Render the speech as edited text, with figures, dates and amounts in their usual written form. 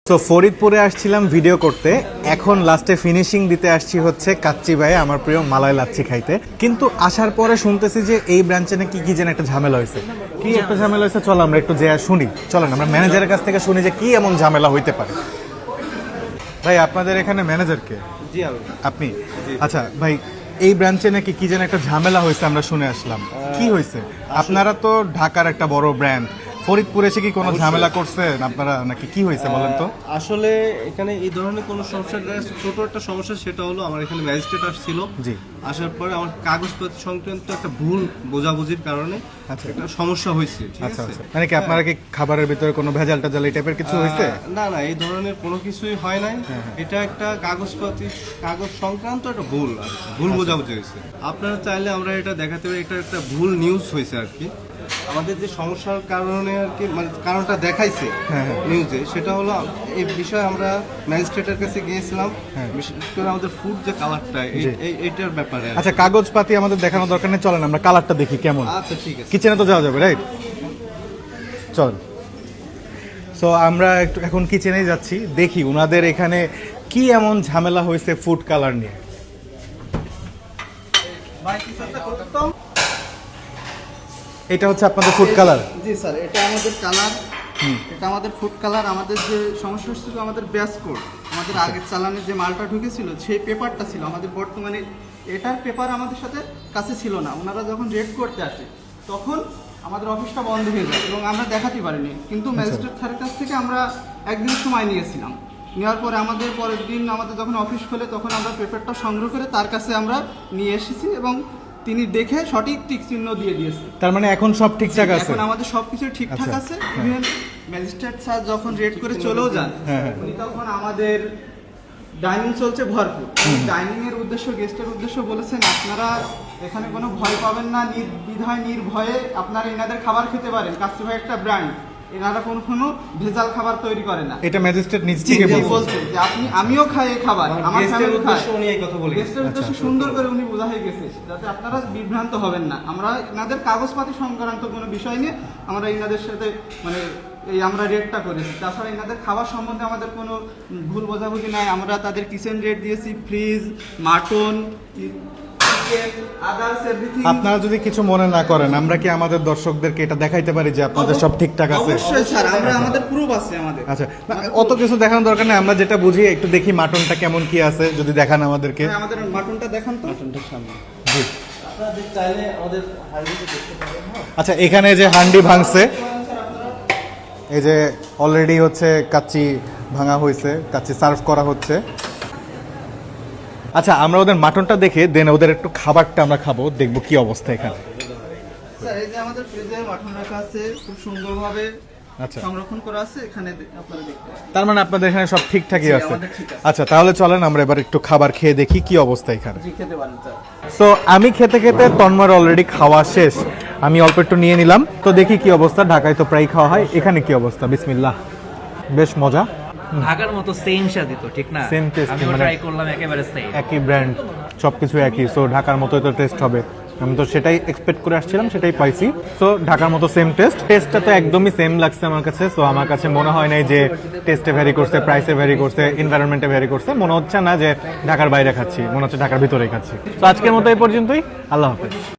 তো ফরিদপুরে আসছিলাম ভিডিও করতে, এখন লাস্টে ফিনিশিং দিতে আসছি হচ্ছে কাচ্চি ভাই আমার প্রিয় মালাই লাচ্ছি খাইতে। কিন্তু আসার পরে শুনতেছি যে এই ব্রাঞ্চে নাকি কি যেন একটা ঝামেলা হয়েছে। কি একটা ঝামেলা হয়েছে চলো আমরা একটু যে শুনি, চলেন আমরা ম্যানেজারের কাছ থেকে শুনি যে কি এমন ঝামেলা হইতে পারে। ভাই আপনাদের এখানে ম্যানেজার কে? জি আপনি? আচ্ছা ভাই, এই ব্রাঞ্চে নাকি কি যেন একটা ঝামেলা হয়েছে, আমরা শুনে আসলাম। কি হয়েছে? আপনারা তো ঢাকার একটা বড় ব্র্যান্ড, ফরিদপুরে এসে কি কোনো ঝামেলা করছেন আপনারা নাকি কি হয়েছে বলেন তো? আসলে এখানে এই ধরনের কোনো সমস্যা, ছোট একটা সমস্যা, সেটা হলো আমার এখানে ম্যাজিস্ট্রেট আসছিল। জি। আসার পরে আমার কাগজপত্র সংক্রান্ত একটা ভুল বোঝাবুঝির কারণে একটা সমস্যা হয়েছে। ঠিক আচ্ছা আছে? আচ্ছা, মানে কি আপনারা কি খাবারের ভিতরে কোনো ভেজাল টাজাল এই টাইপের কিছু হয়েছে? না না, এই ধরনের কোনো কিছুই হয় নাই। এটা একটা কাগজ সংক্রান্ত একটা ভুল বোঝাবুঝি হয়েছে। আপনারা চাইলে আমরা এটা দেখাতে পারি, এটা একটা ভুল নিউজ হয়েছে আর কি। আমাদের যে সমস্যার কারণে আর কি, মানে কারণটা দেখাইছে নিউজে, সেটা হলো এই বিষয়ে আমরা ম্যাজিস্ট্রেটের কাছে গিয়েছিলাম, বিশেষ করে আমাদের ফুড যে কালারটা, এইটার ব্যাপারে। আচ্ছা, কাগজপাতি আমাদের দেখানোর দরকার নেই, চলেন আমরা কালারটা দেখি কেমন। আচ্ছা ঠিক আছে, কিচেনে তো যাওয়া যাবে, রাইট? চল। সো আমরা একটু এখন কিচেনেই যাচ্ছি, দেখি ওনাদের এখানে কি এমন ঝামেলা হয়েছে ফুড কালার নিয়ে। এটা হচ্ছে আপনাদের ফুড কালার? জি স্যার, এটা আমাদের কালার, এটা আমাদের ফুড কালার। আমাদের যে সমস্যা হচ্ছিল, আমাদের ব্যাস কোড, আমাদের আগের চালানের যে মালটা ঢুকেছিল সেই পেপারটা ছিল আমাদের, বর্তমানে এটার পেপার আমাদের সাথে কাছে ছিল না। ওনারা যখন রেড করতে আসে তখন আমাদের অফিসটা বন্ধ হয়ে যায় এবং আমরা দেখাতে পারিনি। কিন্তু ম্যাজিস্ট্রেট স্যারের কাছ থেকে আমরা একদিন সময় নিয়েছিলাম, নেওয়ার পরে আমাদের পরের দিন আমাদের যখন অফিস খোলে তখন আমরা পেপারটা সংগ্রহ করে তার কাছে আমরা নিয়ে এসেছি এবং তিনি দেখে সঠিক টিক চিহ্ন দিয়ে দিয়েছে। তার মানে এখন সব ঠিকঠাক আছে? এখন আমাদের সবকিছু ঠিকঠাক আছে। ইভেন ম্যাজিস্ট্রেট স্যার যখন রেড করে চলেও যান, উনি তখন আমাদের ডাইনিং চলছে ভরপুর, ডাইনিং এর উদ্দেশ্য, গেস্টের উদ্দেশ্য বলেছেন আপনারা এখানে কোনো ভয় পাবেন না, নির্দ্বিধায় নির্ভয়ে আপনারা এনাদের খাবার খেতে পারেন। কাচ্চি ভাই একটা ব্র্যান্ড, এনারা কোনো ভেজাল খাবার তৈরি করে না। এটা ম্যাজিস্ট্রেট নিজ থেকে বলছেন যে আমিও খাই এই খাবার, আমার ফ্যামিলি খায়। উনি এই কথা বলে গেস্টের উদ্দেশ্য সুন্দর করে উনি বোঝা হয়ে গেছে যাতে আপনারা বিভ্রান্ত হবেন না। আমরা এনাদের কাগজপাতি সংক্রান্ত কোনো বিষয় নিয়ে আমরা এনাদের সাথে মানে এই আমরা রেটটা করেছি। তাছাড়া এনাদের খাবার সম্বন্ধে আমাদের কোনো ভুল বোঝাবুঝি নাই। আমরা তাদের কিচেন রেট দিয়েছি, ফ্রিজ, মাটন, আপনারা যদি কিছু মনে না করেন, আমরা কি আমাদের দর্শকদেরকে এটা দেখাইতে পারি যে আপনাদের সব ঠিকঠাক আছে? অবশ্যই স্যার, আমরা আমাদের প্রুফ আছে আমাদের। আচ্ছা, অত কিছু দেখানোর দরকার নেই, আমরা যেটা বুঝি একটু দেখি মাটনটা কেমন কি আছে যদি দেখান আমাদেরকে। আমাদের মাটনটা দেখান তো। মাটনটার সামনে জি। আপনারা চাইলে আমাদের হাঁড়িতে দেখতে পারেন। আচ্ছা, এখানে যে হান্ডি ভাঙছে, এই যে অলরেডি হচ্ছে কাচ্চি ভাঙা হয়েছে, কাচ্চি সার্ভ করা হচ্ছে। আচ্ছা, আমরা ওদের মাটনটা দেখে দেন ওদের একটু খাবারটা আমরা খাবো, দেখবো কি অবস্থা এখানে। স্যার এই যে আমাদের ফ্রিজে মাটন রাখা আছে, খুব সুন্দরভাবে আচ্ছা, সংরক্ষণ করা আছে, এখানে আপনারা দেখতে পারেন। তার মানে আপনাদের এখানে সব ঠিকঠাকই আছে? আমাদের ঠিক আছে। আচ্ছা, তাহলে চলেন আমরা এবার একটু খাবার খেয়ে দেখি কি অবস্থা এখানে। জি, খেতে পারেন স্যার। সো আমি খেতে খেতে তন্ময়ের অলরেডি খাওয়া শেষ, আমি অল্প একটু নিয়ে নিলাম, তো দেখি কি অবস্থা। ঢাকায় তো প্রায় খাওয়া হয়, এখানে কি অবস্থা। বিসমিল্লাহ। বেশ মজা, ঢাকার মতো সেম স্বাদ তো, ঠিক না? সেম টেস্ট, আমি ট্রাই করলাম, একেবারে সেম, একই ব্র্যান্ড, সবকিছু একই। সো ঢাকার মতোই তো টেস্ট হবে, আমি তো সেটাই এক্সপেক্ট করে আসছিলাম, সেটাই পাইছি। সো ঢাকার মতো সেম টেস্টটা তো একদমই সেম লাগছে আমার কাছে। সো আমার কাছে মনে হয় নাই যে টেস্টে ভ্যারি করছে, প্রাইসে ভ্যারি করছে, এনভায়রনমেন্টে ভ্যারি করছে। মনে হচ্ছে না যে ঢাকার বাইরে খাচ্ছি, মনে হচ্ছে ঢাকার ভিতরেই খাচ্ছি। তো আজকের মতো এই পর্যন্তই, আল্লাহ হাফেজ।